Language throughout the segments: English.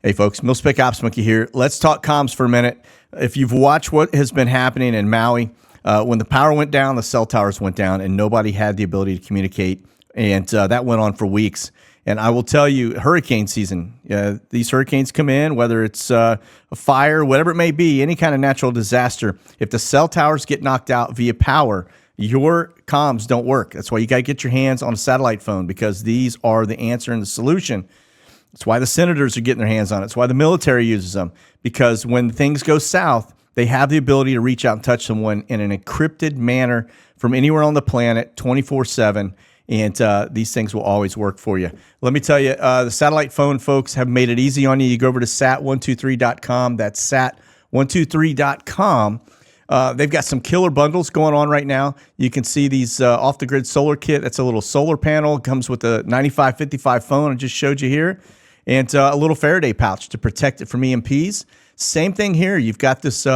Hey folks, Mil-Spec Ops Monkey here. Let's talk comms for a minute. If you've watched what has been happening in Maui, when the power went down, the cell towers went down, and nobody had the ability to communicate. And that went on for weeks. And I will tell you, hurricane season, these hurricanes come in, whether it's a fire, whatever it may be, any kind of natural disaster. If the cell towers get knocked out via power, your comms don't work. That's why you got to get your hands on a satellite phone, because these are the answer and the solution. That's why the senators are getting their hands on it. It's why the military uses them, because when things go south, they have the ability to reach out and touch someone in an encrypted manner from anywhere on the planet 24/7. And these things will always work for you. Let me tell you, the satellite phone folks have made it easy on you. You go over to sat123.com. That's sat123.com. They've got some killer bundles going on right now. You can see these off-the-grid solar kit. That's a little solar panel. It comes with a 9555 phone I just showed you here, and a little Faraday pouch to protect it from EMPs. Same thing here. You've got this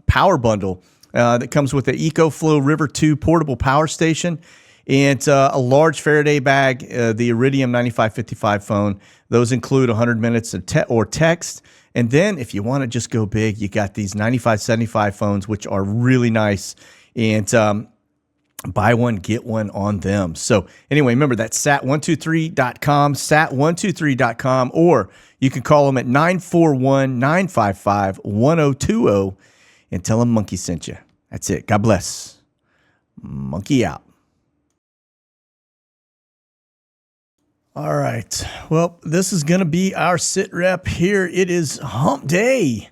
power bundle that comes with the EcoFlow River 2 portable power station, and a large Faraday bag, the Iridium 9555 phone. Those include 100 minutes of text. And then if you want to just go big, you got these 9575 phones, which are really nice. And buy one, get one on them. So anyway, remember, that's sat123.com, sat123.com, or you can call them at 941-955-1020 and tell them Monkey sent you. That's it. God bless. Monkey out. All right. Well, this is going to be our SITREP here. It is hump day,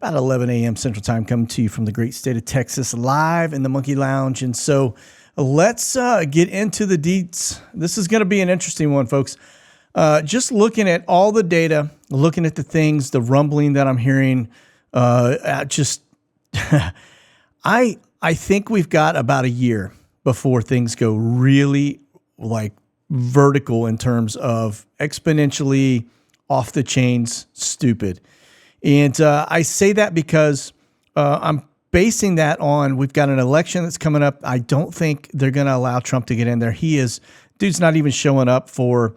about 11 a.m. Central Time, coming to you from the great state of Texas, live in the Monkey Lounge. And so let's get into the deets. This is going to be an interesting one, folks. Just looking at all the data, looking at the things, the rumbling that I'm hearing, I think we've got about a year before things go really vertical in terms of exponentially off the chains stupid. And I say that because I'm basing that on, we've got an election that's coming up. I don't think they're going to allow Trump to get in there. Dude's not even showing up for,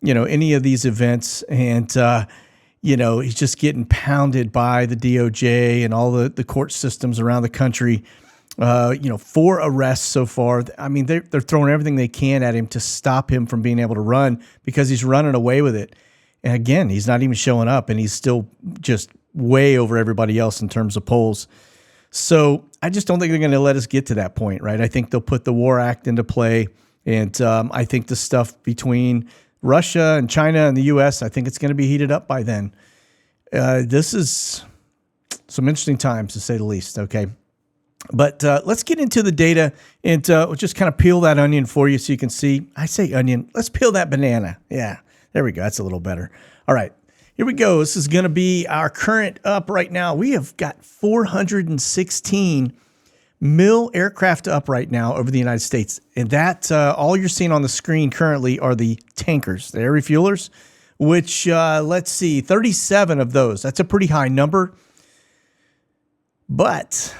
any of these events. And, he's just getting pounded by the DOJ and all the court systems around the country. 4 arrests so far. I mean, they're throwing everything they can at him to stop him from being able to run, because he's running away with it. And again, he's not even showing up, and he's still just way over everybody else in terms of polls. So I just don't think they're going to let us get to that point, right? I think they'll put the War Act into play, and I think the stuff between Russia and China and the U.S., I think it's going to be heated up by then. This is some interesting times, to say the least, okay? But let's get into the data, and we'll just kind of peel that onion for you so you can see. I say onion. Let's peel that banana. Yeah, there we go. That's a little better. All right, here we go. This is going to be our current up right now. We have got 416 mil aircraft up right now over the United States. And that all you're seeing on the screen currently are the tankers, the air refuelers, which, let's see, 37 of those. That's a pretty high number. But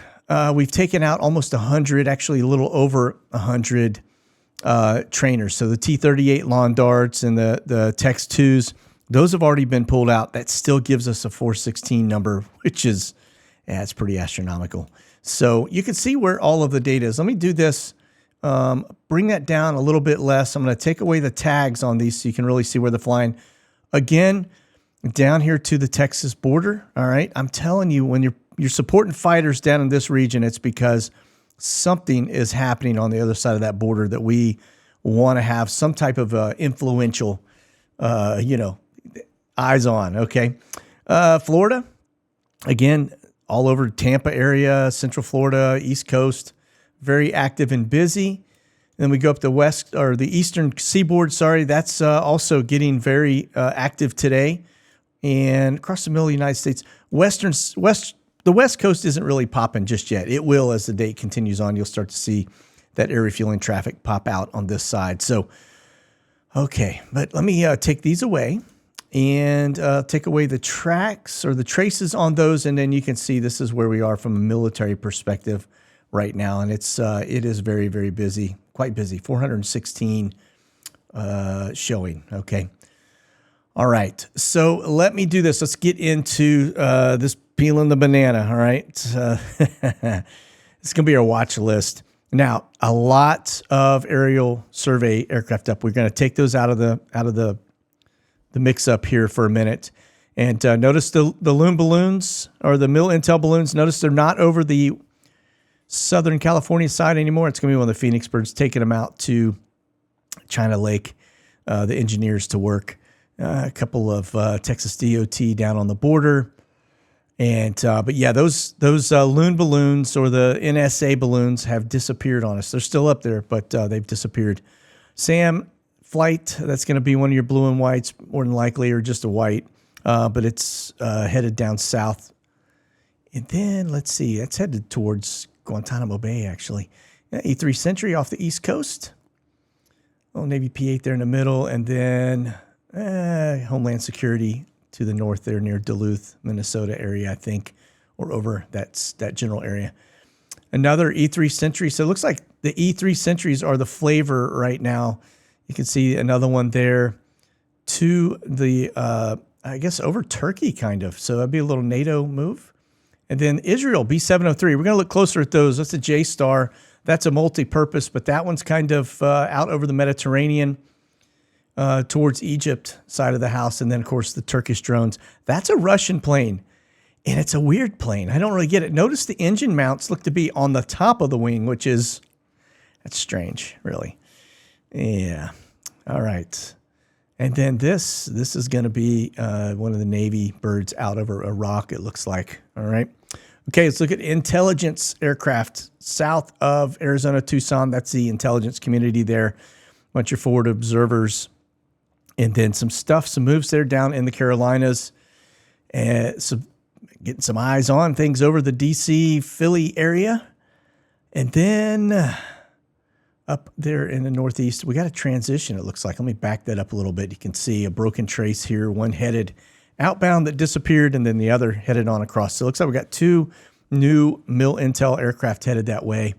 we've taken out almost 100, actually a little over 100 trainers. So the T-38 lawn darts and the Tex 2s, those have already been pulled out. That still gives us a 416 number, which is, it's pretty astronomical. So you can see where all of the data is. Let me do this, bring that down a little bit less. I'm going to take away the tags on these so you can really see where they're flying. Again, down here to the Texas border, all right? I'm telling you, when you're supporting fighters down in this region, it's because something is happening on the other side of that border that we want to have some type of influential, eyes on, okay? Florida, again, all over Tampa area, Central Florida, East Coast, very active and busy. Then we go up the west, or the eastern seaboard, sorry, that's also getting very active today. And across the middle of the United States, the West Coast isn't really popping just yet. It will as the date continues on. You'll start to see that air refueling traffic pop out on this side. So, okay, but let me take these away and take away the tracks or the traces on those, and then you can see this is where we are from a military perspective right now, and it is very, very busy, quite busy. 416 showing. Okay. All right, so let me do this. Let's get into this peeling the banana. All right, it's going to be our watch list. Now, a lot of aerial survey aircraft up. We're going to take those out of the mix up here for a minute. And notice the loon balloons or the mil intel balloons. Notice they're not over the Southern California side anymore. It's going to be one of the Phoenix birds taking them out to China Lake, the engineers to work. A couple of Texas DOT down on the border. And but yeah, those loon balloons or the NSA balloons have disappeared on us. They're still up there, but they've disappeared. Sam flight, that's going to be one of your blue and whites, more than likely, or just a white. But it's headed down south. And then, let's see, that's headed towards Guantanamo Bay, actually. E3 Sentry off the East Coast. Oh, Navy P-8 there in the middle. And then Homeland Security to the north there near Duluth, Minnesota area, I think, or over that general area. Another E3 Sentry. So it looks like the E3 Sentries are the flavor right now. You can see another one there to the, I guess, over Turkey, kind of. So that'd be a little NATO move. And then Israel, B703. We're going to look closer at those. That's a J-Star. That's a multi-purpose, but that one's kind of out over the Mediterranean towards Egypt side of the house. And then, of course, the Turkish drones. That's a Russian plane, and it's a weird plane. I don't really get it. Notice the engine mounts look to be on the top of the wing, that's strange, really. Yeah. All right. And then this is going to be one of the Navy birds out over Iraq, it looks like. All right. Okay, let's look at intelligence aircraft south of Arizona, Tucson. That's the intelligence community there. Bunch of forward observers. And then some moves there down in the Carolinas. And so getting some eyes on things over the D.C., Philly area. And then up there in the Northeast, we got a transition, it looks like. Let me back that up a little bit. You can see a broken trace here, one headed outbound that disappeared, and then the other headed on across. So it looks like we got two new mil intel aircraft headed that way.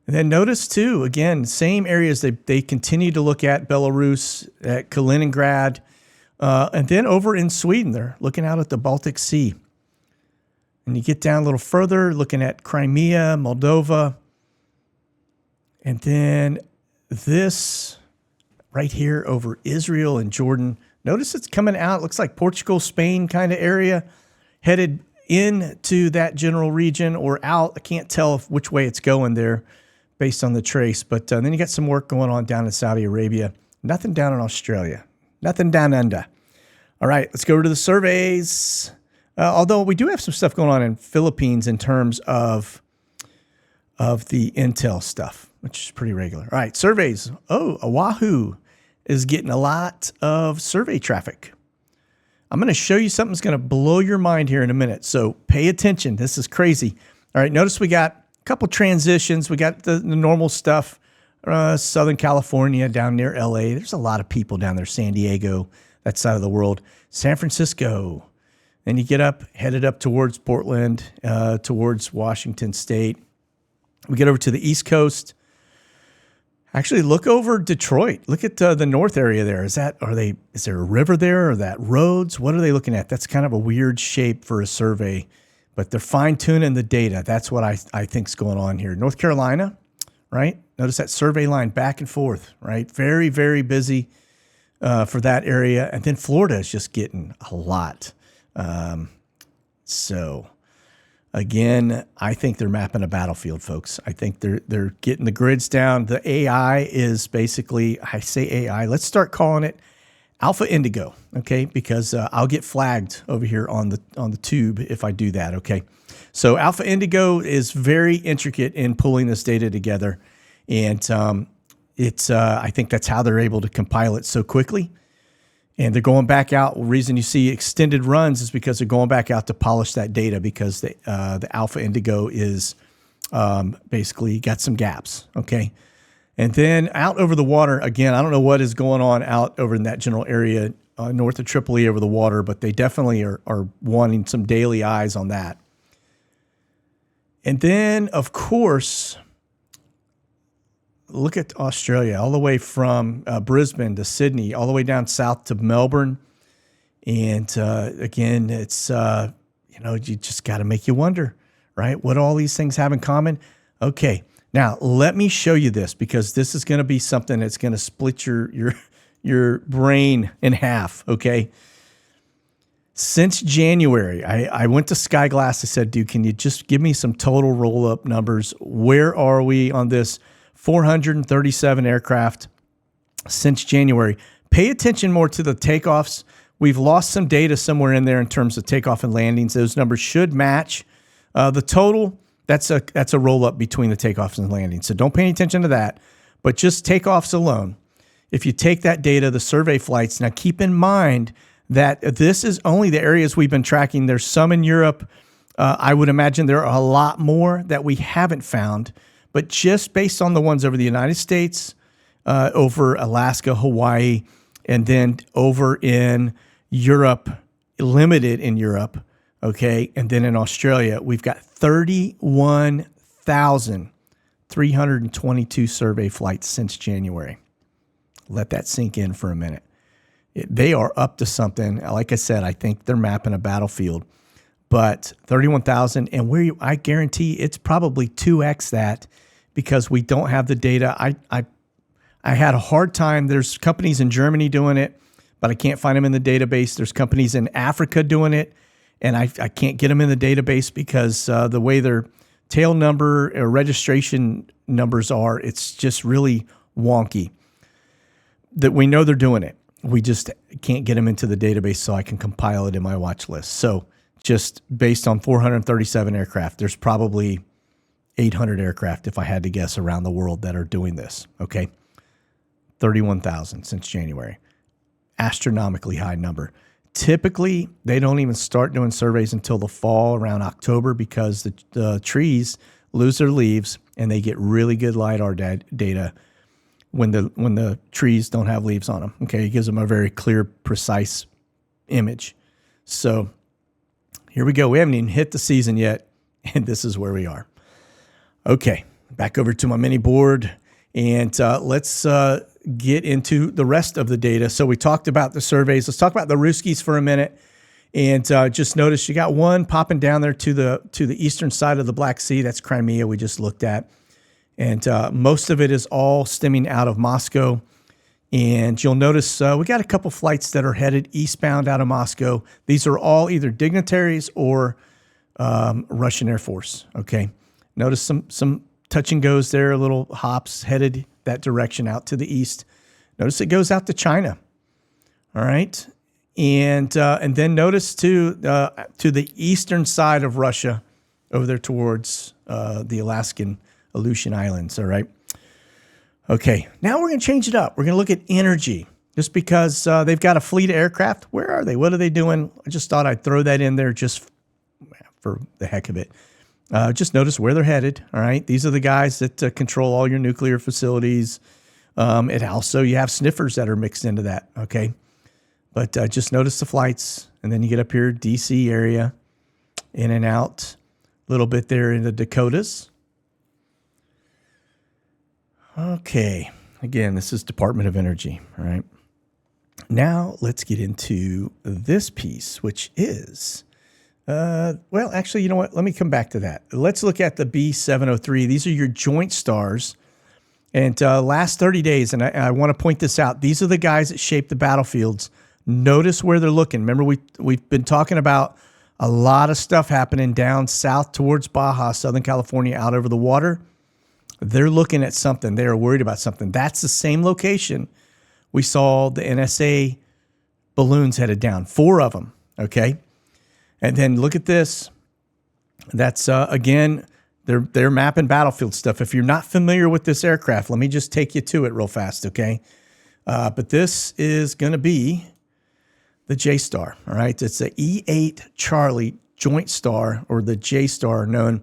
And then notice, too, again, same areas they continue to look at: Belarus, at Kaliningrad, and then over in Sweden, they're looking out at the Baltic Sea. And you get down a little further, looking at Crimea, Moldova. And then this right here over Israel and Jordan. Notice it's coming out. It looks like Portugal, Spain kind of area, headed into that general region or out. I can't tell which way it's going there based on the trace. But then you got some work going on down in Saudi Arabia. Nothing down in Australia. Nothing down under. All right, let's go over to the surveys. Although we do have some stuff going on in Philippines in terms of the intel stuff, which is pretty regular. All right, surveys. Oh, Oahu is getting a lot of survey traffic. I'm going to show you something that's going to blow your mind here in a minute, so pay attention. This is crazy. All right, notice we got a couple transitions. We got the normal stuff, Southern California, down near L.A. There's a lot of people down there, San Diego, that side of the world. San Francisco. Then you get up, headed up towards Portland, towards Washington State. We get over to the East Coast. Actually, look over Detroit. Look at the north area there. Is there a river there, or that roads? What are they looking at? That's kind of a weird shape for a survey, but they're fine-tuning the data. That's what I think is going on here. North Carolina, right? Notice that survey line back and forth, right? Very, very busy for that area. And then Florida is just getting a lot. So again, I think they're mapping a battlefield, folks. I think they're getting the grids down. The AI is basically, I say AI, let's start calling it Alpha Indigo, okay? Because I'll get flagged over here on the tube if I do that, okay? So Alpha Indigo is very intricate in pulling this data together, and I think that's how they're able to compile it so quickly. And they're going back out. The reason you see extended runs is because they're going back out to polish that data, because the Alpha Indigo is basically got some gaps, okay? And then out over the water, again, I don't know what is going on out over in that general area north of Tripoli over the water, but they definitely are wanting some daily eyes on that. And then, of course, look at Australia, all the way from Brisbane to Sydney, all the way down south to Melbourne. And again, it's, you just got to make you wonder, right? What all these things have in common? Okay, now let me show you this, because this is going to be something that's going to split your brain in half, okay? Since January, I went to Skyglass. I said, dude, can you just give me some total roll-up numbers? Where are we on this 437 aircraft since January? Pay attention more to the takeoffs. We've lost some data somewhere in there in terms of takeoff and landings. Those numbers should match. The total, that's a roll-up between the takeoffs and landings. So don't pay any attention to that. But just takeoffs alone. If you take that data, the survey flights, now keep in mind that this is only the areas we've been tracking. There's some in Europe. I would imagine there are a lot more that we haven't found. But just based on the ones over the United States, over Alaska, Hawaii, and then over in Europe, limited in Europe, okay, and then in Australia, we've got 31,322 survey flights since January. Let that sink in for a minute. They are up to something. Like I said, I think they're mapping a battlefield. But 31,000, and I guarantee it's probably 2x that, because we don't have the data. I had a hard time. There's companies in Germany doing it, but I can't find them in the database. There's companies in Africa doing it, and I can't get them in the database because the way their tail number or registration numbers are, it's just really wonky. That we know they're doing it. We just can't get them into the database so I can compile it in my watch list. So just based on 437 aircraft, there's probably 800 aircraft, if I had to guess, around the world that are doing this, okay? 31,000 since January. Astronomically high number. Typically, they don't even start doing surveys until the fall, around October, because the trees lose their leaves and they get really good LiDAR data when the trees don't have leaves on them. Okay, it gives them a very clear, precise image. So here we go. We haven't even hit the season yet, and this is where we are. Okay, back over to my mini board, and let's get into the rest of the data. So we talked about the surveys. Let's talk about the Ruskies for a minute. And just notice you got one popping down there to the eastern side of the Black Sea. That's Crimea we just looked at. And most of it is all stemming out of Moscow. And you'll notice we got a couple flights that are headed eastbound out of Moscow. These are all either dignitaries or Russian Air Force, okay? Notice some touch and goes there, little hops headed that direction out to the east. Notice it goes out to China, all right? And then notice to the eastern side of Russia, over there towards the Alaskan Aleutian Islands, all right? Okay, now we're going to change it up. We're going to look at energy, just because they've got a fleet of aircraft. Where are they? What are they doing? I just thought I'd throw that in there just for the heck of it. Just notice where they're headed, all right? These are the guys that control all your nuclear facilities. And also you have sniffers that are mixed into that, okay? But just notice the flights, and then you get up here, D.C. area, in and out, a little bit there in the Dakotas. Okay, again, this is Department of Energy, all right? Now let's get into this piece, which is, well, actually, you know what? Let me come back to that. Let's look at the B703. These are your joint stars. And last 30 days, and I want to point this out, these are the guys that shape the battlefields. Notice where they're looking. Remember, we've been talking about a lot of stuff happening down south towards Baja, Southern California, out over the water. They're looking at something. They are worried about something. That's the same location we saw the NSA balloons headed down, 4 of them, okay? And then look at this. That's, again, they're mapping battlefield stuff. If you're not familiar with this aircraft, let me just take you to it real fast, okay? But this is going to be the J-Star, all right? It's the E8 Charlie Joint Star, or the J-Star known.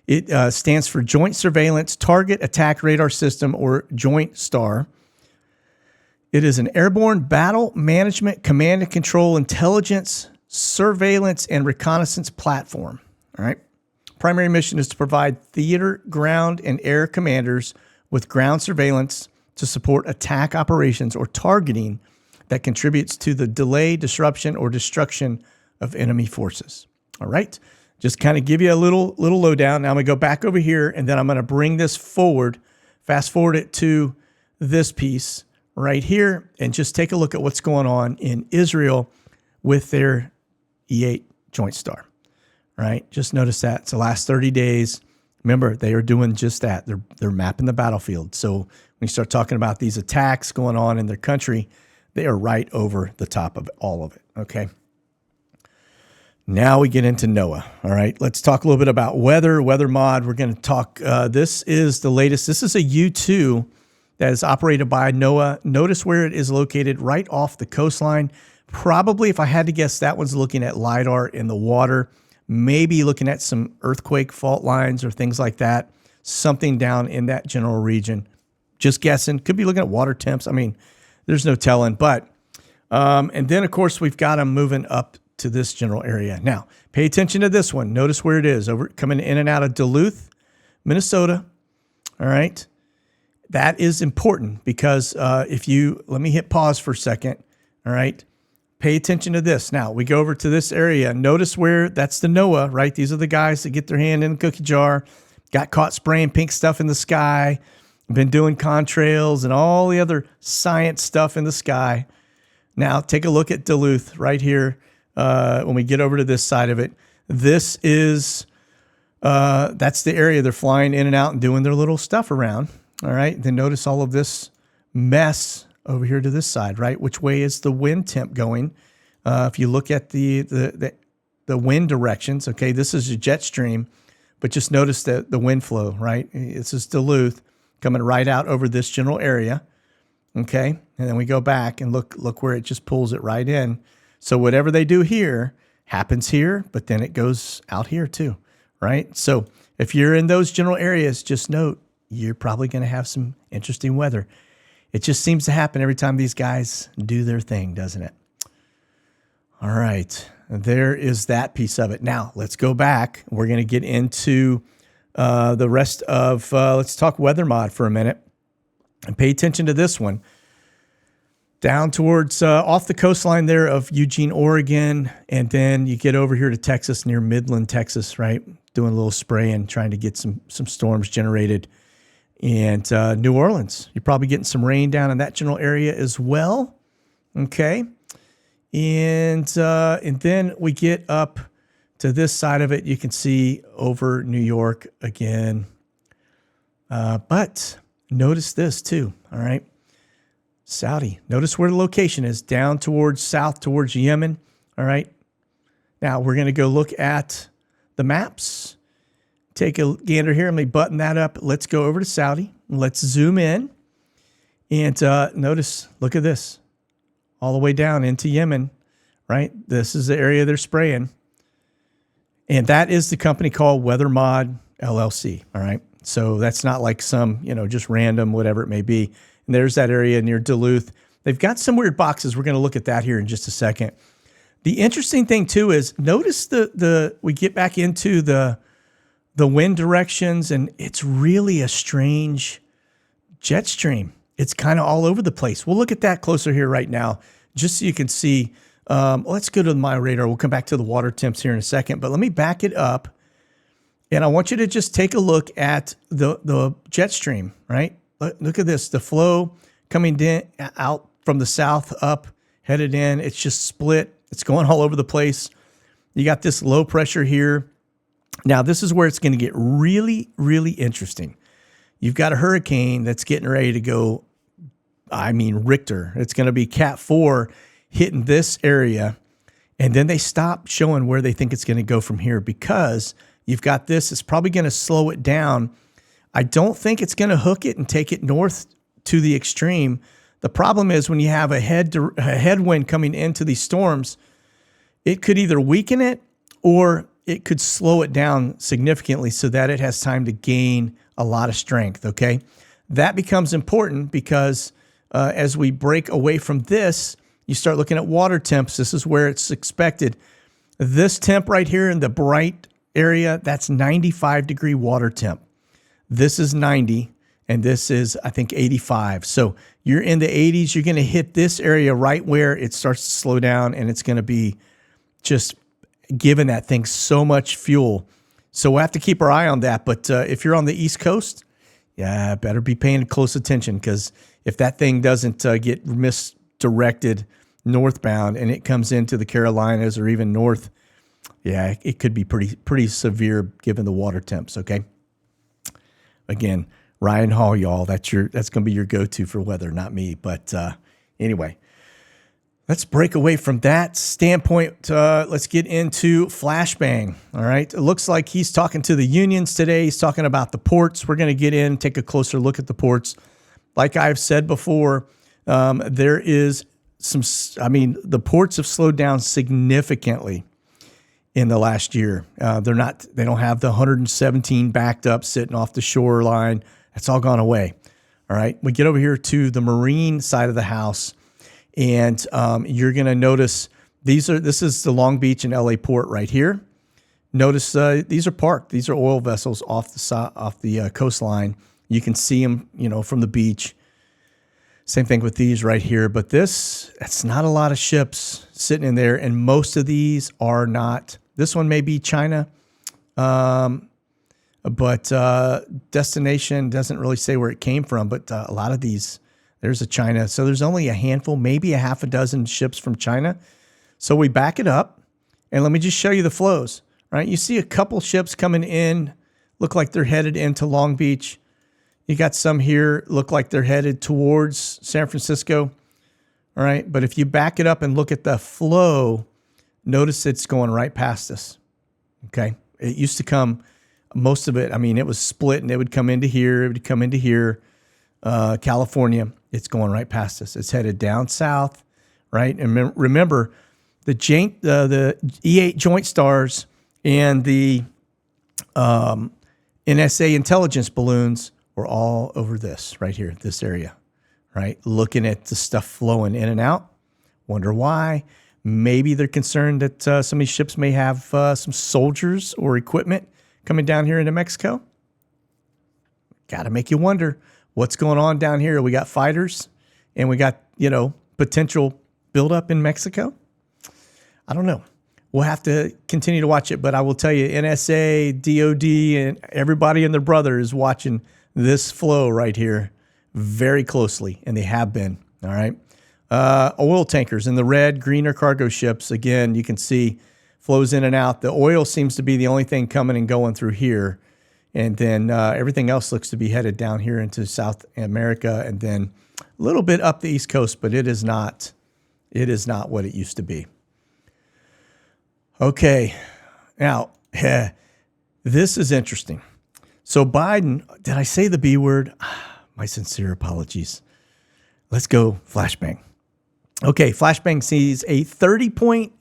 It stands for Joint Surveillance Target Attack Radar System, or Joint STAR. It is an airborne battle management, command and control, intelligence, surveillance, and reconnaissance platform. All right. Primary mission is to provide theater, ground, and air commanders with ground surveillance to support attack operations or targeting that contributes to the delay, disruption, or destruction of enemy forces. All right. Just kind of give you a little lowdown. Now I'm going to go back over here, and then I'm going to bring this forward, fast forward it to this piece right here, and just take a look at what's going on in Israel with their E8 Joint Star. All right. Just notice that. It's the last 30 days. Remember, they are doing just that. They're mapping the battlefield. So when you start talking about these attacks going on in their country, they are right over the top of all of it. Okay. Now we get into NOAA. All right, let's talk a little bit about weather mod. We're going to talk, this is the latest. This is a U2 that is operated by NOAA. Notice where it is located, right off the coastline. Probably, if I had to guess, that one's looking at LIDAR in the water, maybe looking at some earthquake fault lines or things like that, something down in that general region. Just guessing. Could be looking at water temps. I mean, there's no telling. But, and then, of course, we've got them moving up to this general area. Now, pay attention to this one. Notice where it is, over coming in and out of Duluth, Minnesota. All right. That is important because if you, let me hit pause for a second. All right. Pay attention to this. Now, we go over to this area. Notice where that's the NOAA, right? These are the guys that get their hand in the cookie jar, got caught spraying pink stuff in the sky, been doing contrails and all the other science stuff in the sky. Now, take a look at Duluth right here. When we get over to this side of it, this is, that's the area they're flying in and out and doing their little stuff around. All right. Then notice all of this mess over here to this side, right? Which way is the wind temp going? If you look at the wind directions, okay, this is a jet stream, but just notice the wind flow, right? This is Duluth coming right out over this general area. Okay. And then we go back and look where it just pulls it right in. So whatever they do here happens here, but then it goes out here too, right? So if you're in those general areas, just note you're probably going to have some interesting weather. It just seems to happen every time these guys do their thing, doesn't it? All right, there is that piece of it. Now let's go back. We're going to get into the rest of, let's talk weather mod for a minute and pay attention to this one. Down towards off the coastline there of Eugene, Oregon, and then you get over here to Texas, near Midland, Texas, right? Doing a little spraying, trying to get some storms generated. And New Orleans, you're probably getting some rain down in that general area as well. Okay. And then we get up to this side of it. You can see over New York again. But notice this too, all right? Saudi. Notice where the location is, down towards south, towards Yemen. All right. Now we're going to go look at the maps. Take a gander here. Let me button that up. Let's go over to Saudi. Let's zoom in. And notice, look at this. All the way down into Yemen, right? This is the area they're spraying. And that is the company called Weather Mod LLC. All right. So that's not like some, just random, whatever it may be. And there's that area near Duluth. They've got some weird boxes. We're going to look at that here in just a second. The interesting thing too is notice we get back into the wind directions, and it's really a strange jet stream. It's kind of all over the place. We'll look at that closer here right now, just so you can see. Let's go to my radar. We'll come back to the water temps here in a second, but let me back it up. And I want you to just take a look at the jet stream, right? Look at this, the flow coming out from the south up, headed in. It's just split. It's going all over the place. You got this low pressure here. Now, this is where it's going to get really, really interesting. You've got a hurricane that's getting ready to go, Richter. It's going to be Cat 4 hitting this area. And then they stop showing where they think it's going to go from here because you've got this. It's probably going to slow it down. I don't think it's going to hook it and take it north to the extreme. The problem is when you have a headwind coming into these storms, it could either weaken it or it could slow it down significantly so that it has time to gain a lot of strength, okay? That becomes important because as we break away from this, you start looking at water temps. This is where it's expected. This temp right here in the bright area, that's 95-degree water temp. This is 90, and this is, I think, 85. So you're in the 80s. You're going to hit this area right where it starts to slow down, and it's going to be just giving that thing so much fuel. So we'll have to keep our eye on that. But if you're on the East Coast, yeah, better be paying close attention, because if that thing doesn't get misdirected northbound and it comes into the Carolinas or even north, yeah, it could be pretty severe given the water temps. Okay. Again, Ryan Hall, y'all. That's going to be your go-to for weather, not me. But anyway, let's break away from that standpoint. Let's get into flashbang. All right. It looks like he's talking to the unions today. He's talking about the ports. We're going to get in, take a closer look at the ports. Like I've said before, there is the ports have slowed down significantly in the last year. They don't have the 117 backed up sitting off the shoreline. That's all gone away. All right. We get over here to the marine side of the house, and you're going to notice this is the Long Beach and LA port right here. Notice these are parked. These are oil vessels off the coastline. You can see them, from the beach. Same thing with these right here. But that's not a lot of ships sitting in there, and most of these are not. This one may be China, but destination doesn't really say where it came from. But a lot of these, there's a China. So there's only a handful, maybe a half a dozen ships from China. So we back it up, and let me just show you the flows. Right, you see a couple ships coming in, look like they're headed into Long Beach. You got some here, look like they're headed towards San Francisco. All right, but if you back it up and look at the flow, notice it's going right past us. Okay, it used to come, most of it, it was split, and it would come into here, it would come into here. California, it's going right past us. It's headed down south, right? And remember, the E8 Joint Stars and the NSA intelligence balloons were all over this right here, this area, right? Looking at the stuff flowing in and out. Wonder why. Maybe they're concerned that some of these ships may have some soldiers or equipment coming down here into Mexico. Got to make you wonder what's going on down here. We got fighters, and we got, potential buildup in Mexico. I don't know. We'll have to continue to watch it, but I will tell you, NSA, DOD, and everybody and their brother is watching this flow right here very closely, and they have been. All right. Oil tankers in the red, green are cargo ships. Again, you can see flows in and out. The oil seems to be the only thing coming and going through here, and then everything else looks to be headed down here into South America, and then a little bit up the East Coast, but it is not what it used to be. Okay, now, this is interesting. So Biden, did I say the B word? My sincere apologies. Let's go flashbang. Okay, flashbang sees a 30-point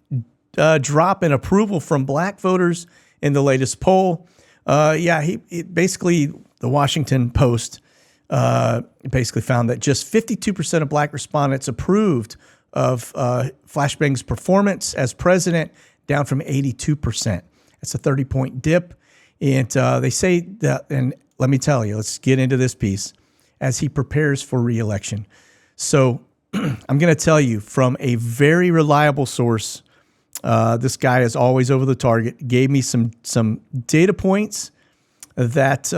drop in approval from black voters in the latest poll. Basically, the Washington Post basically found that just 52% of black respondents approved of flashbang's performance as president, down from 82%. That's a 30-point dip. And they say that, and let me tell you, let's get into this piece, as he prepares for re-election. So I'm going to tell you from a very reliable source, this guy is always over the target, gave me some data points that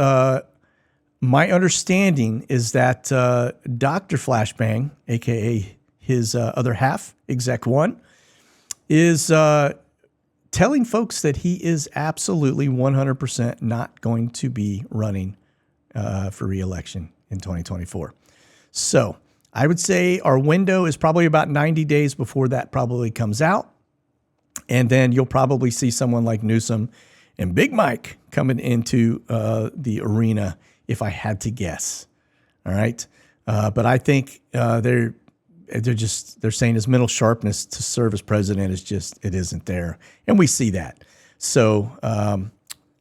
my understanding is that Dr. Flashbang, a.k.a. his other half, Exec 1, is telling folks that he is absolutely 100% not going to be running for re-election in 2024. So I would say our window is probably about 90 days before that probably comes out. And then you'll probably see someone like Newsom and Big Mike coming into the arena, if I had to guess. All right. But I think they're saying his mental sharpness to serve as president it isn't there. And we see that. So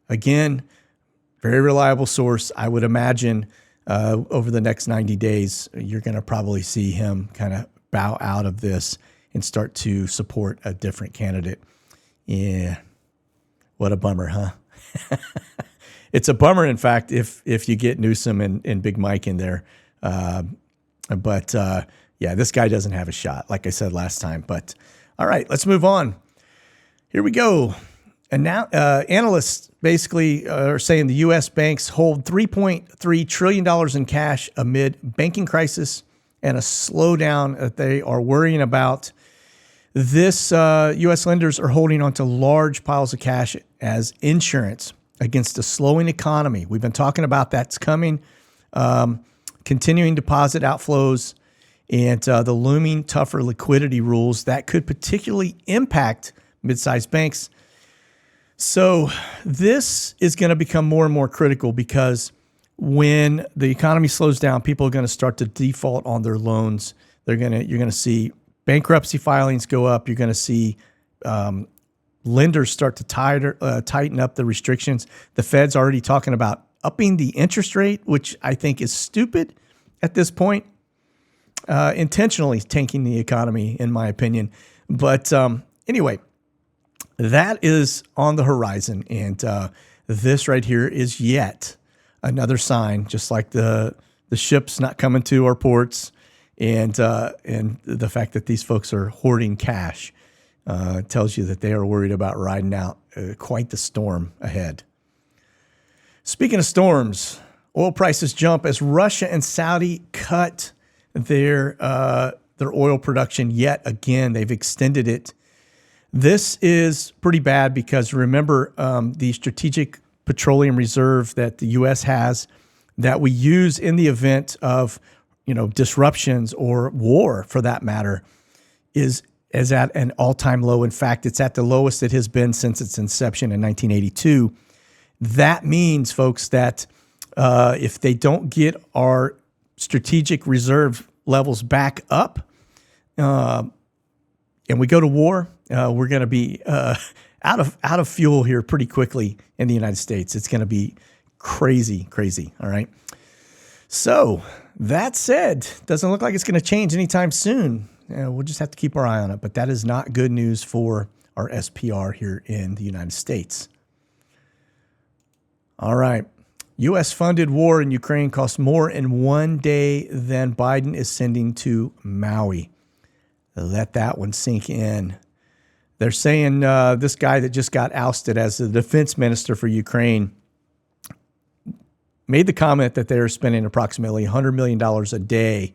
again, very reliable source. I would imagine over the next 90 days, you're going to probably see him kind of bow out of this and start to support a different candidate. Yeah. What a bummer, huh? it's a bummer, in fact, if you get Newsom and Big Mike in there. But this guy doesn't have a shot, like I said last time. But all right, let's move on. Here we go. And now analysts basically are saying the U.S. banks hold $3.3 trillion in cash amid banking crisis and a slowdown that they are worrying about. This U.S. lenders are holding onto large piles of cash as insurance against a slowing economy. We've been talking about that's coming, continuing deposit outflows, and the looming tougher liquidity rules that could particularly impact mid-sized banks. So this is going to become more and more critical because when the economy slows down, people are going to start to default on their loans. You're going to see bankruptcy filings go up. You're going to see lenders start to tighten up the restrictions. The Fed's already talking about upping the interest rate, which I think is stupid at this point, intentionally tanking the economy, in my opinion. But anyway, that is on the horizon, and this right here is yet another sign, just like the ships not coming to our ports, and the fact that these folks are hoarding cash tells you that they are worried about riding out quite the storm ahead. Speaking of storms, oil prices jump as Russia and Saudi cut their oil production yet again. They've extended it. This is pretty bad because remember the strategic petroleum reserve that the U.S. has that we use in the event of disruptions or war, for that matter, is at an all-time low. In fact, it's at the lowest it has been since its inception in 1982. That means, folks, that if they don't get our strategic reserve levels back up, and we go to war, we're going to be out of fuel here pretty quickly in the United States. It's going to be crazy. All right. So that said, doesn't look like it's going to change anytime soon. We'll just have to keep our eye on it. But that is not good news for our SPR here in the United States. All right. U.S.-funded war in Ukraine costs more in one day than Biden is sending to Maui. Let that one sink in. They're saying this guy that just got ousted as the defense minister for Ukraine made the comment that they're spending approximately $100 million a day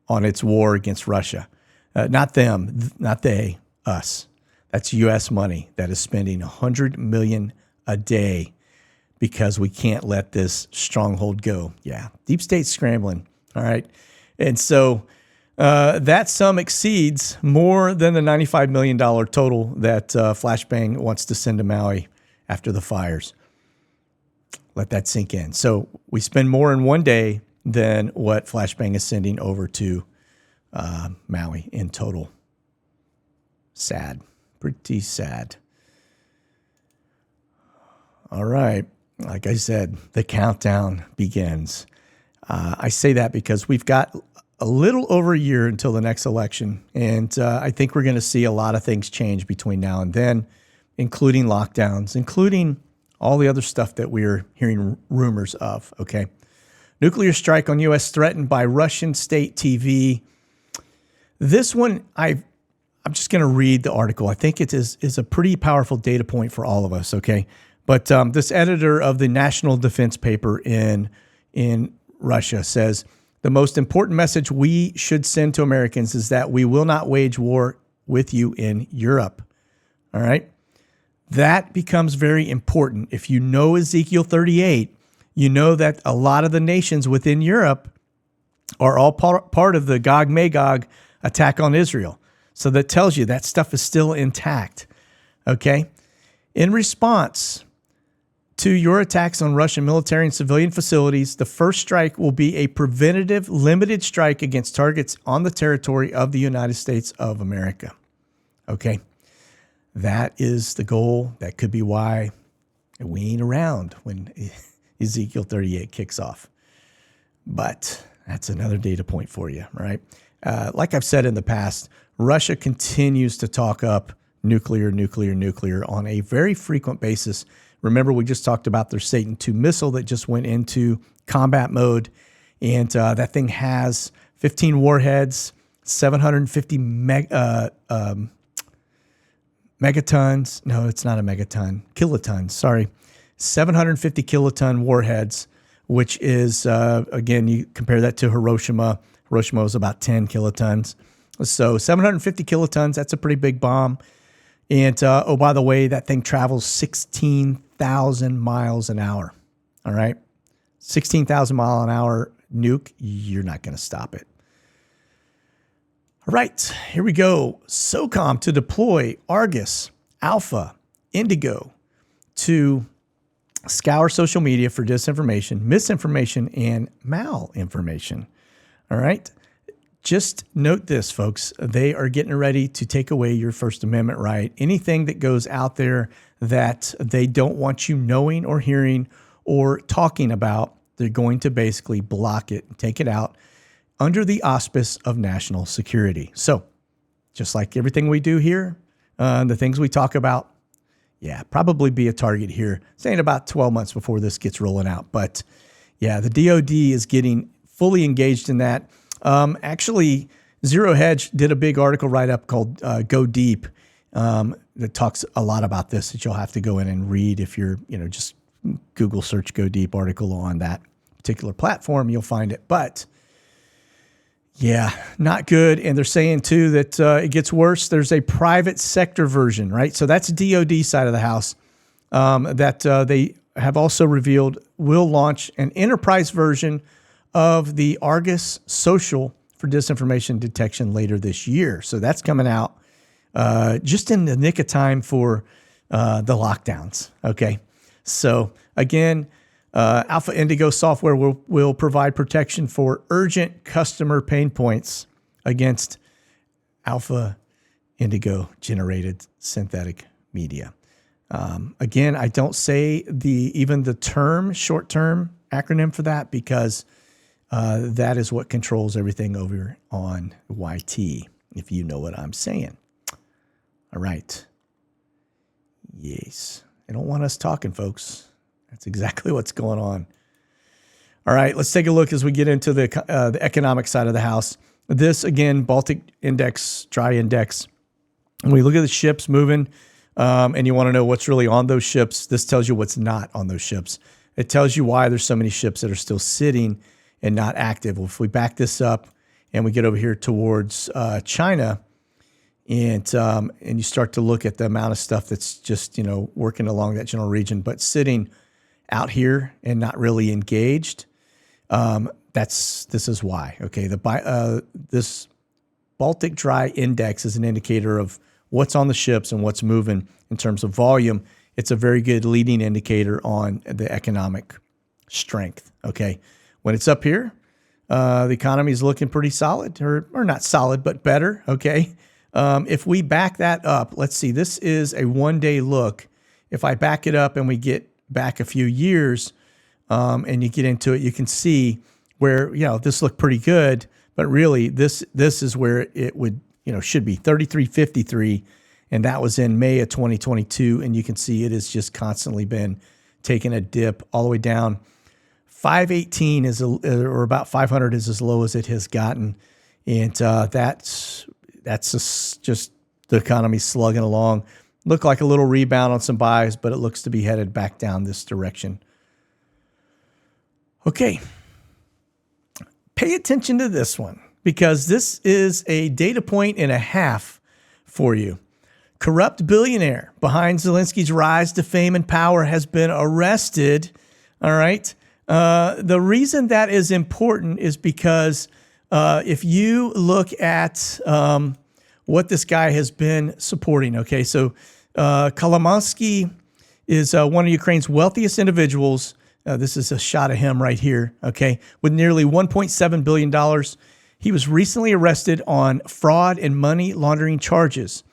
on its war against Russia. Not them, not they, us. That's U.S. money that is spending $100 million a day because we can't let this stronghold go. Yeah, deep state's scrambling. All right. And so that sum exceeds more than the $95 million total that Flashbang wants to send to Maui after the fires. Let that sink in. So we spend more in one day than what Flashbang is sending over to Maui in total. Sad. Pretty sad. All right. Like I said, the countdown begins. I say that because we've got a little over a year until the next election. And I think we're going to see a lot of things change between now and then, including lockdowns, including all the other stuff that we're hearing rumors of. Okay. Nuclear strike on U.S. threatened by Russian state TV. This one, I'm just going to read the article. I think it is a pretty powerful data point for all of us. Okay. But this editor of the national defense paper in Russia says, the most important message we should send to Americans is that we will not wage war with you in Europe. All right. That becomes very important. If you know Ezekiel 38, you know that a lot of the nations within Europe are all part of the Gog-Magog attack on Israel. So that tells you that stuff is still intact. Okay. In response to your attacks on Russian military and civilian facilities, the first strike will be a preventative, limited strike against targets on the territory of the United States of America. Okay. That is the goal. That could be why we ain't around when Ezekiel 38 kicks off. But that's another data point for you, right? Like I've said in the past, Russia continues to talk up nuclear on a very frequent basis, Remember, we just talked about their Satan II missile that just went into combat mode. And that thing has 15 warheads, 750 megatons. No, it's not a megaton. Kilotons, sorry. 750 kiloton warheads, which is, again, you compare that to Hiroshima. Hiroshima was about 10 kilotons. So 750 kilotons, that's a pretty big bomb. And, oh, by the way, that thing travels 16,000 miles an hour. All right? 16,000 mile an hour nuke, you're not going to stop it. All right, here we go. SOCOM to deploy Argus, Alpha, Indigo to scour social media for disinformation, misinformation, and malinformation. All right. Just note this, folks. They are getting ready to take away your First Amendment right. Anything that goes out there that they don't want you knowing or hearing or talking about, they're going to basically block it and take it out under the auspice of national security. So just like everything we do here, the things we talk about, yeah, probably be a target here, saying about 12 months before this gets rolling out. But yeah, the DOD is getting fully engaged in that. Actually, Zero Hedge did a big article write-up called Go Deep that talks a lot about this that you'll have to go in and read if you're, just Google search Go Deep article on that particular platform, you'll find it. But yeah, not good. And they're saying, too, that it gets worse. There's a private sector version, right? So that's DOD side of the house that they have also revealed will launch an enterprise version of the Argus Social for disinformation detection later this year. So that's coming out just in the nick of time for the lockdowns, okay? So again, Alpha Indigo software will provide protection for urgent customer pain points against Alpha Indigo generated synthetic media. Again, I don't say even the short-term acronym for that because that is what controls everything over on YT, if you know what I'm saying. All right. Yes. They don't want us talking, folks. That's exactly what's going on. All right, let's take a look as we get into the economic side of the house. This, again, Baltic Dry Index. When we look at the ships moving and you want to know what's really on those ships, this tells you what's not on those ships. It tells you why there's so many ships that are still sitting and not active. Well, if we back this up and we get over here towards China, and you start to look at the amount of stuff that's just, working along that general region, but sitting out here and not really engaged, this is why. Okay, this Baltic Dry Index is an indicator of what's on the ships and what's moving in terms of volume. It's a very good leading indicator on the economic strength. Okay, when it's up here, the economy is looking pretty solid, or not solid, but better. Okay. If we back that up, let's see, this is a one-day look. If I back it up and we get back a few years and you get into it, you can see where, this looked pretty good, but really this is where it would, should be 33.53. And that was in May of 2022. And you can see it has just constantly been taking a dip all the way down. 518 or about 500 is as low as it has gotten. And that's just the economy slugging along. Looked like a little rebound on some buys, but it looks to be headed back down this direction. Okay. Pay attention to this one because this is a data point and a half for you. Corrupt billionaire behind Zelensky's rise to fame and power has been arrested. All right. The reason that is important is because if you look at what this guy has been supporting. Okay, so Kolomoisky is one of Ukraine's wealthiest individuals. This is a shot of him right here, okay, with nearly $1.7 billion. He was recently arrested on fraud and money laundering charges,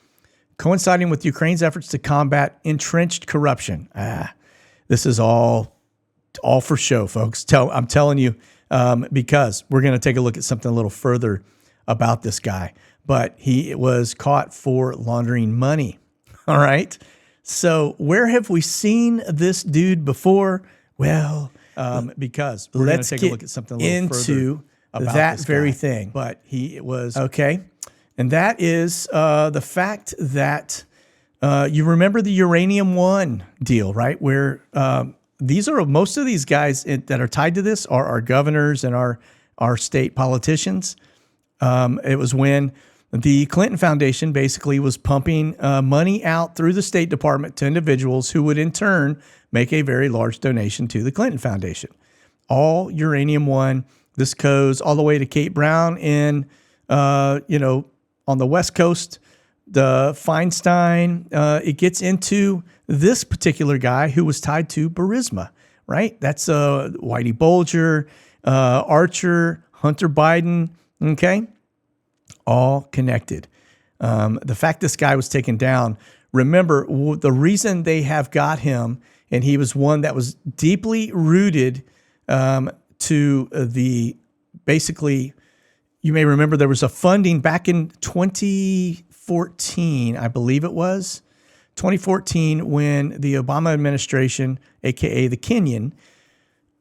coinciding with Ukraine's efforts to combat entrenched corruption. This is all for show, folks. I'm telling you, because we're going to take a look at something a little further about this guy. But he was caught for laundering money. All right. So where have we seen this dude before? Well, because we're going to take a look at something a little further about that very thing. But he was okay, and that is the fact that you remember the Uranium One deal, right? Where most of these guys that are tied to this are our governors and our state politicians. It was when the Clinton Foundation basically was pumping money out through the State Department to individuals who would in turn make a very large donation to the Clinton Foundation. All Uranium One. This goes all the way to Kate Brown in, on the West Coast, the Feinstein. It gets into this particular guy who was tied to Burisma, right? That's Whitey Bulger, Archer, Hunter Biden, okay? All connected. The fact this guy was taken down, remember, the reason they have got him, and he was one that was deeply rooted to basically, you may remember there was a funding back in 2014, I believe it was, 2014, when the Obama administration, aka the Kenyan,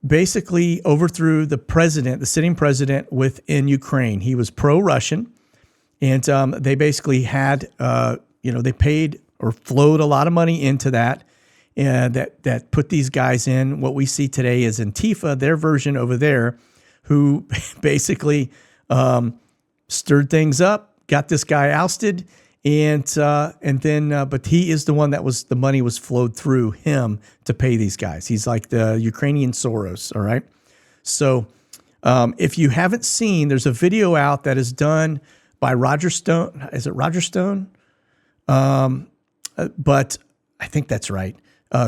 basically overthrew the sitting president within Ukraine. He was pro-Russian. And they basically had, they paid or flowed a lot of money into that, and that put these guys in what we see today as Antifa, their version over there, who basically stirred things up, got this guy ousted, and then but he is the one the money was flowed through him to pay these guys. He's like the Ukrainian Soros, all right? So if you haven't seen, there's a video out that is done by Roger Stone. Is it Roger Stone? But I think that's right.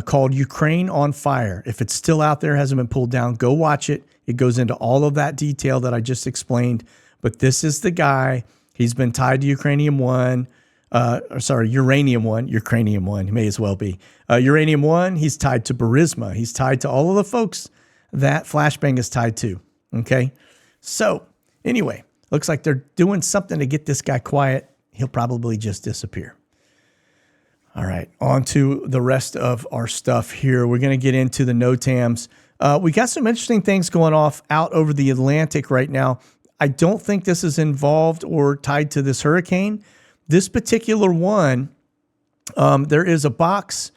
Called Ukraine on Fire. If it's still out there, hasn't been pulled down, go watch it. It goes into all of that detail that I just explained. But this is the guy. He's been tied to Uranium One. Ukrainian One. He may as well be. Uranium One, he's tied to Burisma. He's tied to all of the folks that Flashbang is tied to. Okay? So, anyway. Looks like they're doing something to get this guy quiet. He'll probably just disappear. All right, on to the rest of our stuff here. We're going to get into the NOTAMs. We got some interesting things going off out over the Atlantic right now. I don't think this is involved or tied to this hurricane. This particular one, there is a box.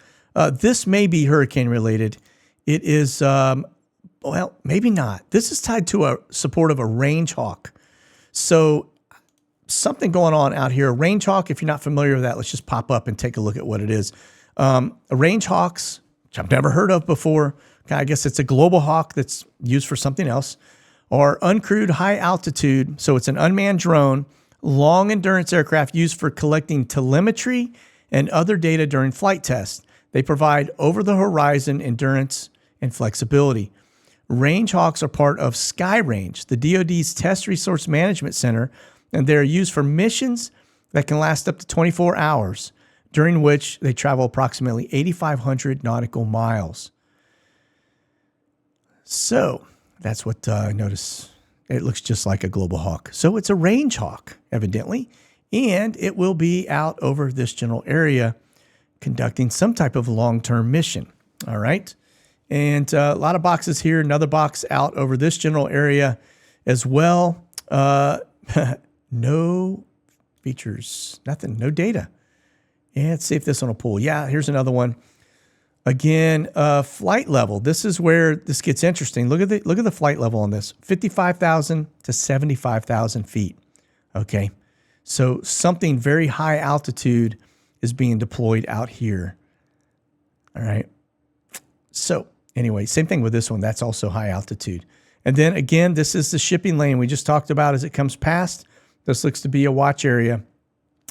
This may be hurricane related. It is, maybe not. This is tied to a support of a range hawk. So something going on out here. Range hawk, if you're not familiar with that, let's just pop up and take a look at what it is. Range hawks, which I've never heard of before. I guess it's a global hawk that's used for something else. Or uncrewed high altitude. So it's an unmanned drone, long endurance aircraft used for collecting telemetry and other data during flight tests. They provide over the horizon endurance and flexibility. Range hawks are part of SkyRange, the DoD's Test Resource Management Center, and they're used for missions that can last up to 24 hours, during which they travel approximately 8,500 nautical miles. So that's what I notice. It looks just like a global hawk. So it's a range hawk, evidently, and it will be out over this general area conducting some type of long-term mission. All right. And a lot of boxes here. Another box out over this general area as well. No features, nothing, no data. And let's see if this one will pull. Yeah, here's another one. Again, flight level. This is where this gets interesting. Look at the flight level on this. 55,000 to 75,000 feet. Okay, so something very high altitude is being deployed out here. All right. So anyway, same thing with this one. That's also high altitude. And then again, this is the shipping lane we just talked about as it comes past. This looks to be a watch area.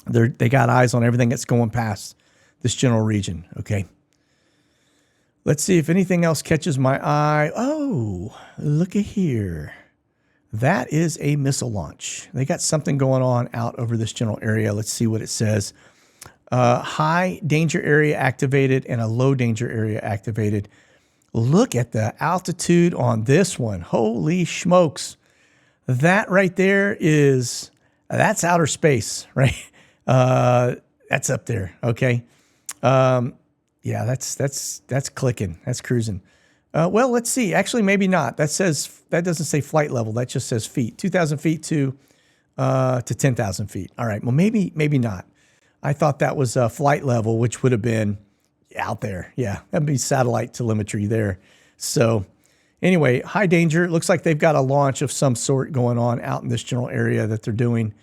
They got eyes on everything that's going past this general region. Okay. Let's see if anything else catches my eye. Oh, look at here. That is a missile launch. They got something going on out over this general area. Let's see what it says. High danger area activated and a low danger area activated. Look at the altitude on this one. Holy smokes. That right there that's outer space, right? That's up there, okay? Yeah, that's clicking. That's cruising. Well, let's see. Actually, maybe not. That doesn't say flight level. That just says feet. 2,000 feet to 10,000 feet. All right. Well, maybe not. I thought that was flight level, which would have been out there. Yeah, that'd be satellite telemetry there. So anyway, high danger. It looks like they've got a launch of some sort going on out in this general area that they're doing.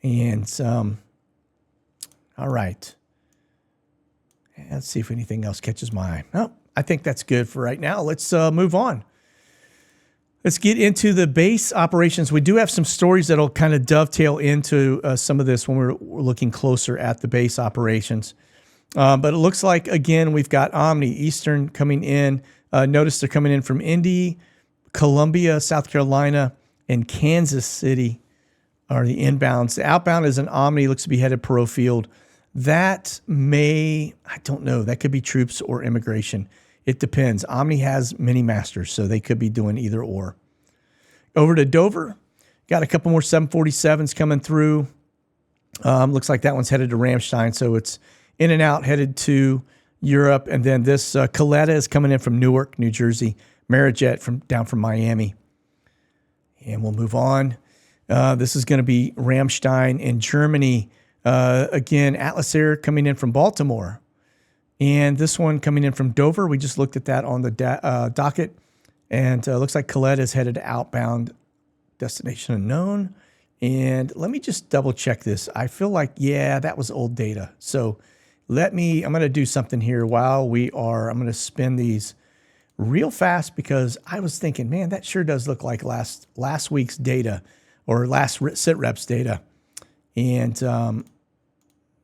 And all right. Let's see if anything else catches my eye. Oh, I think that's good for right now. Let's move on. Let's get into the base operations. We do have some stories that'll kind of dovetail into some of this when we're looking closer at the base operations. But it looks like, again, we've got Omni, Eastern coming in. Notice they're coming in from Indy, Columbia, South Carolina, and Kansas City are the inbounds. The outbound is an Omni, looks to be headed Perot Field. That I don't know. That could be troops or immigration. It depends. Omni has many masters, so they could be doing either or. Over to Dover, got a couple more 747s coming through. Looks like that one's headed to Ramstein, so it's in and out, headed to Europe. And then this Coletta is coming in from Newark, New Jersey. Merijet down from Miami. And we'll move on. This is going to be Ramstein in Germany. Again, Atlas Air coming in from Baltimore. And this one coming in from Dover. We just looked at that on the docket. And looks like Colette is headed outbound, destination unknown. And let me just double check this. I feel like, yeah, that was old data. So I'm going to do something here while I'm going to spin these real fast because I was thinking, man, that sure does look like last week's data or last SITREP's data. And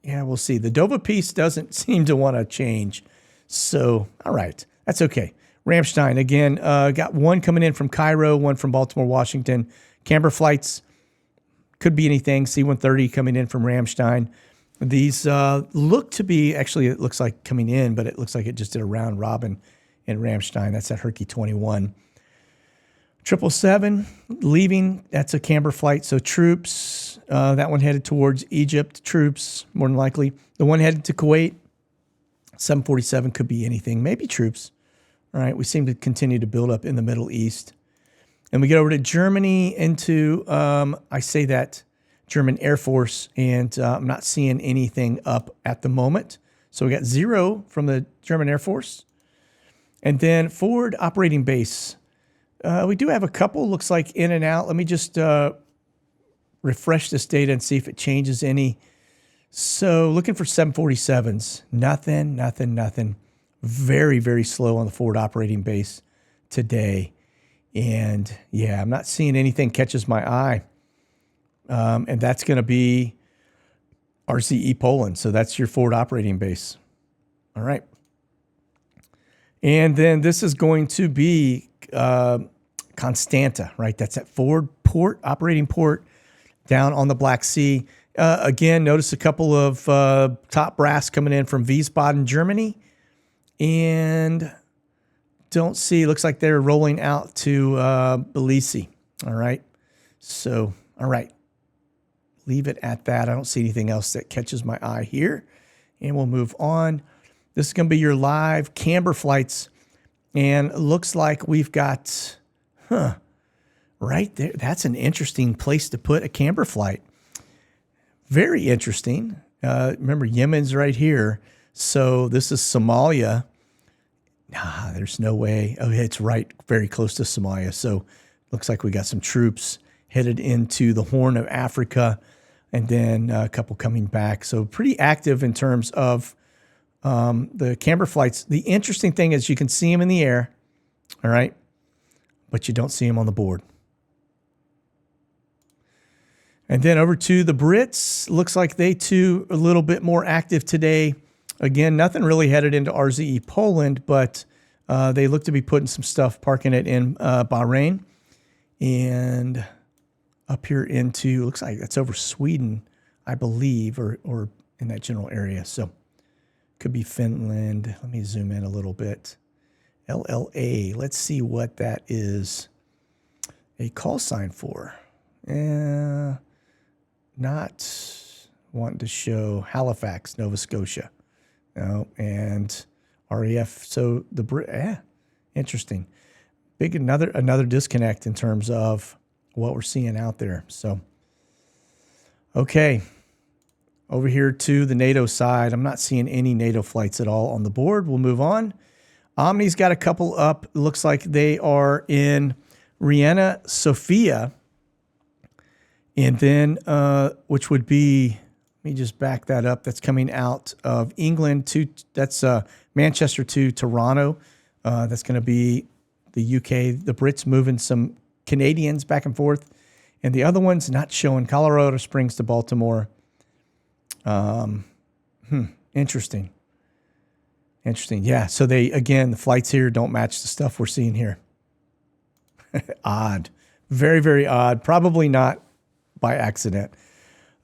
yeah, we'll see. The Dover piece doesn't seem to want to change. So, all right, that's okay. Ramstein, again, got one coming in from Cairo, one from Baltimore, Washington. Camber flights, could be anything. C-130 coming in from Ramstein. These look to be, actually, it looks like coming in, but it looks like it just did a round robin in Ramstein. That's at Herky 21. 777 leaving, that's a camber flight. So troops, that one headed towards Egypt, troops, more than likely. The one headed to Kuwait, 747 could be anything, maybe troops. All right, we seem to continue to build up in the Middle East. And we get over to Germany into, I say that, German Air Force, and I'm not seeing anything up at the moment. So we got 0 from the German Air Force. And then forward operating base. We do have a couple, looks like in and out. Let me just refresh this data and see if it changes any. So looking for 747s. Nothing. Very, very slow on the forward operating base today. And yeah, I'm not seeing anything catches my eye. And that's going to be RCE Poland. So that's your forward operating base. All right. And then this is going to be Constanta, right? That's at forward port, operating port down on the Black Sea. Again, notice a couple of top brass coming in from Wiesbaden, Germany. And don't see, looks like they're rolling out to Tbilisi. All right. So, all right. Leave it at that. I don't see anything else that catches my eye here. And we'll move on. This is going to be your live camber flights. And it looks like we've got, right there. That's an interesting place to put a camber flight. Very interesting. Remember, Yemen's right here. So this is Somalia. Nah, there's no way. Oh, it's right very close to Somalia. So looks like we got some troops headed into the Horn of Africa and then a couple coming back. So pretty active in terms of the camber flights. The interesting thing is you can see them in the air, all right, but you don't see them on the board. And then over to the Brits. Looks like they too a little bit more active today. Again, nothing really headed into RZE Poland, but they look to be putting some stuff, parking it in Bahrain. And up here into, looks like that's over Sweden, I believe, or in that general area. So could be Finland. Let me zoom in a little bit. LLA. Let's see what that is a call sign for. Not wanting to show Halifax, Nova Scotia. No, and REF. So interesting. Big another disconnect in terms of what we're seeing out there. So, okay. Over here to the NATO side, I'm not seeing any NATO flights at all on the board. We'll move on. Omni's got a couple up. Looks like they are in Riena, Sofia. And then, which would be, let me just back that up. That's coming out of England to, that's Manchester to Toronto. That's going to be the UK, the Brits moving some Canadians back and forth. And the other one's not showing. Colorado Springs to Baltimore. Interesting. Yeah. So the flights here don't match the stuff we're seeing here. Odd. Very, very odd. Probably not by accident.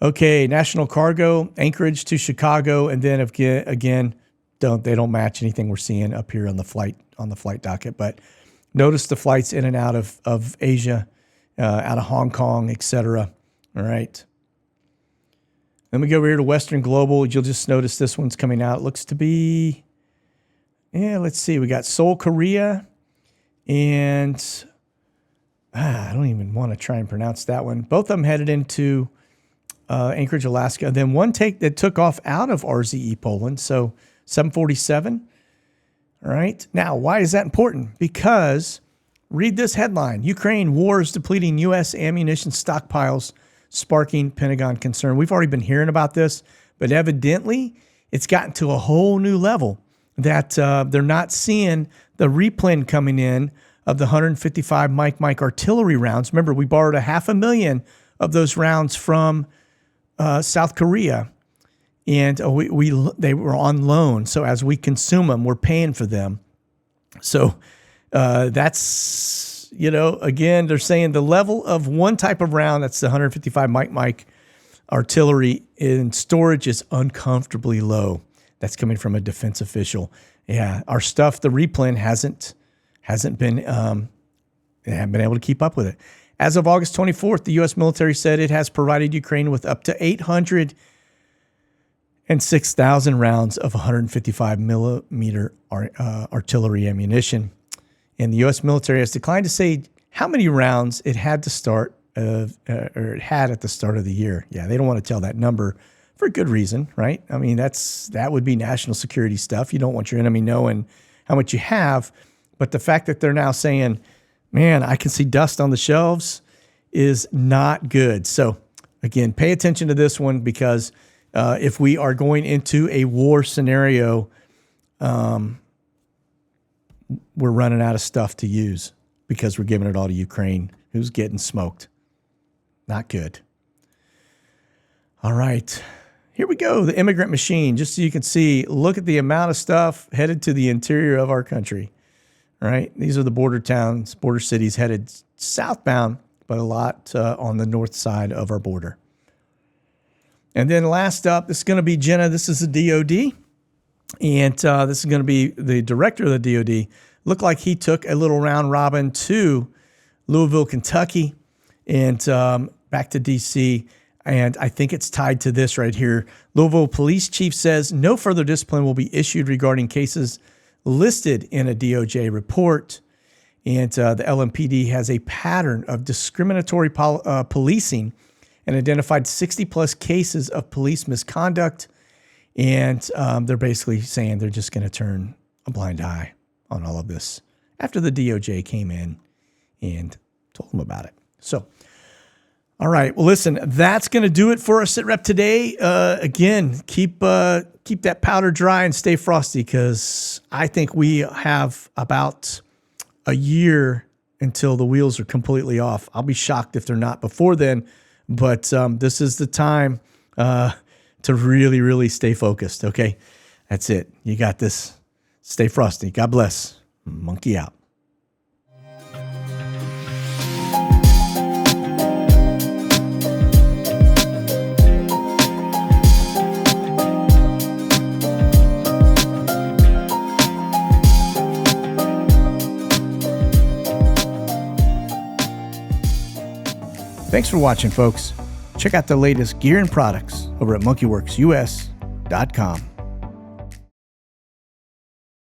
Okay. National Cargo, Anchorage to Chicago. And then again, they don't match anything we're seeing up here on the flight docket. But notice the flights in and out of Asia, out of Hong Kong, etc. All right. Then we go over here to Western Global. You'll just notice this one's coming out. It looks to be, let's see. We got Seoul, Korea, and I don't even want to try and pronounce that one. Both of them headed into Anchorage, Alaska. Then one that took off out of RZE, Poland. So 747. All right. Now, why is that important? Because read this headline. Ukraine wars depleting U.S. ammunition stockpiles, sparking Pentagon concern. We've already been hearing about this, but evidently it's gotten to a whole new level that they're not seeing the replen coming in of the 155 Mike artillery rounds. Remember, we borrowed 500,000 of those rounds from South Korea, and they were on loan. So as we consume them, we're paying for them. So that's, again, they're saying the level of one type of round, that's the 155 Mike artillery in storage, is uncomfortably low. That's coming from a defense official. Yeah, our stuff, the replen hasn't been, they haven't been able to keep up with it. As of August 24th, the U.S. military said it has provided Ukraine with up to 806,000 rounds of 155 millimeter artillery ammunition. And the U.S. military has declined to say how many rounds it had to start it had at the start of the year. Yeah, they don't want to tell that number for good reason, right? I mean, that would be national security stuff. You don't want your enemy knowing how much you have. But the fact that they're now saying, man, I can see dust on the shelves, is not good. So again, pay attention to this one, because if we are going into a war scenario, we're running out of stuff to use because we're giving it all to Ukraine, who's getting smoked. Not good. All right. Here we go. The immigrant machine. Just so you can see, look at the amount of stuff headed to the interior of our country. All right. These are the border towns, border cities headed southbound, but a lot on the north side of our border. And then last up, this is going to be Jenna. This is the DOD. And this is going to be the director of the DOD. Looked like he took a little round robin to Louisville, Kentucky, and back to D.C., and I think it's tied to this right here. Louisville police chief says no further discipline will be issued regarding cases listed in a DOJ report. And the LMPD has a pattern of discriminatory policing and identified 60-plus cases of police misconduct. And they're basically saying they're just going to turn a blind eye on all of this after the DOJ came in and told them about it. So, all right. Well, listen, that's going to do it for our SITREP today. Again, keep that powder dry and stay frosty, because I think we have about a year until the wheels are completely off. I'll be shocked if they're not before then, but this is the time to really, really stay focused. Okay, that's it. You got this. Stay frosty. God bless. Monkey out. Thanks for watching, folks. Check out the latest gear and products over at monkeywerxus.com.